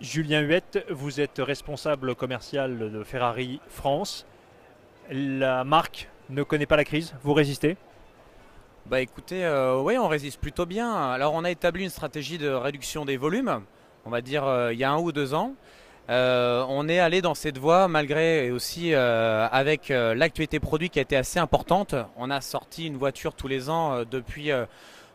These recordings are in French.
Julien Huette, vous êtes responsable commercial de Ferrari France. La marque ne connaît pas la crise, vous résistez? Bah écoutez, oui, on résiste plutôt bien. Alors on a établi une stratégie de réduction des volumes, on va dire il y a 1 ou 2 ans. On est allé dans cette voie malgré et aussi avec l'actualité produit qui a été assez importante. On a sorti une voiture tous les ans depuis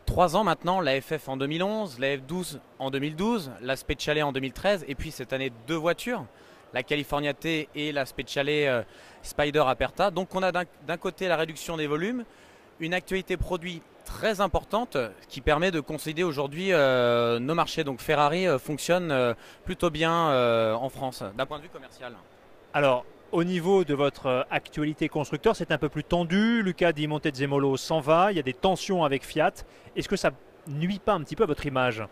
3 ans maintenant, la FF en 2011, la F12 en 2012, la Speciale en 2013 et puis cette année 2 voitures, la California T et la Speciale Spider Aperta. Donc on a d'un côté la réduction des volumes, une actualité produit très importante qui permet de consolider aujourd'hui nos marchés. Donc Ferrari fonctionne plutôt bien en France d'un point de vue commercial. Alors, au niveau de votre actualité constructeur, c'est un peu plus tendu. Luca Di Montezemolo s'en va, il y a des tensions avec Fiat. Est-ce que ça nuit pas un petit peu à votre image?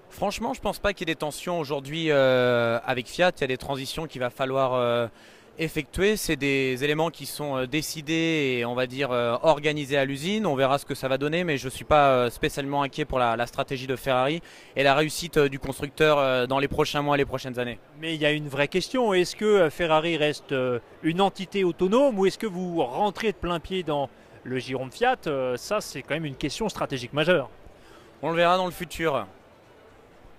Franchement, je ne pense pas qu'il y ait des tensions aujourd'hui avec Fiat. Il y a des transitions qu'il va falloir effectuer. C'est des éléments qui sont décidés et on va dire organisés à l'usine. On verra ce que ça va donner, mais je ne suis pas spécialement inquiet pour la stratégie de Ferrari et la réussite du constructeur dans les prochains mois et les prochaines années. Mais il y a une vraie question. Est-ce que Ferrari reste une entité autonome ou est-ce que vous rentrez de plein pied dans le giron de Fiat? Ça, c'est quand même une question stratégique majeure. On le verra dans le futur.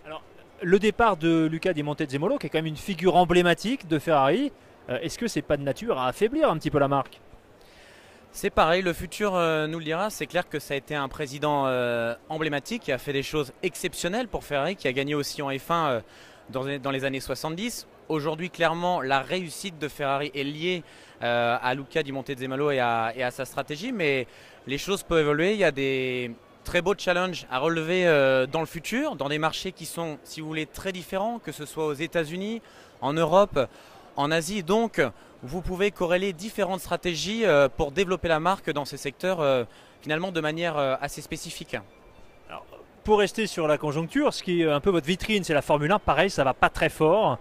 Alors, le départ de Luca Di Montezemolo, qui est quand même une figure emblématique de Ferrari, est-ce que c'est pas de nature à affaiblir un petit peu la marque? C'est pareil, le futur nous le dira. C'est clair que ça a été un président emblématique qui a fait des choses exceptionnelles pour Ferrari, qui a gagné aussi en F1 dans les années 70. Aujourd'hui, clairement, la réussite de Ferrari est liée à Luca Di Montezemolo et à sa stratégie, mais les choses peuvent évoluer. Il y a des très beaux challenges à relever dans le futur, dans des marchés qui sont, si vous voulez, très différents, que ce soit aux États-Unis, en Europe, en Asie. Donc, vous pouvez corréler différentes stratégies pour développer la marque dans ces secteurs finalement de manière assez spécifique. Alors, pour rester sur la conjoncture, ce qui est un peu votre vitrine, c'est la Formule 1. Pareil, ça va pas très fort.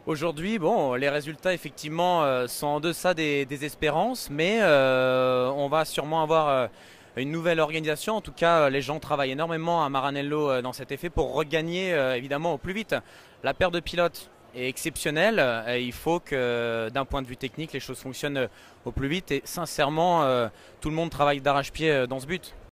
Aujourd'hui, bon, les résultats effectivement sont en deçà des espérances, mais on va sûrement avoir une nouvelle organisation. En tout cas, les gens travaillent énormément à Maranello dans cet effet pour regagner évidemment au plus vite. La paire de pilotes est exceptionnelle. Il faut que d'un point de vue technique, les choses fonctionnent au plus vite et sincèrement, tout le monde travaille d'arrache-pied dans ce but.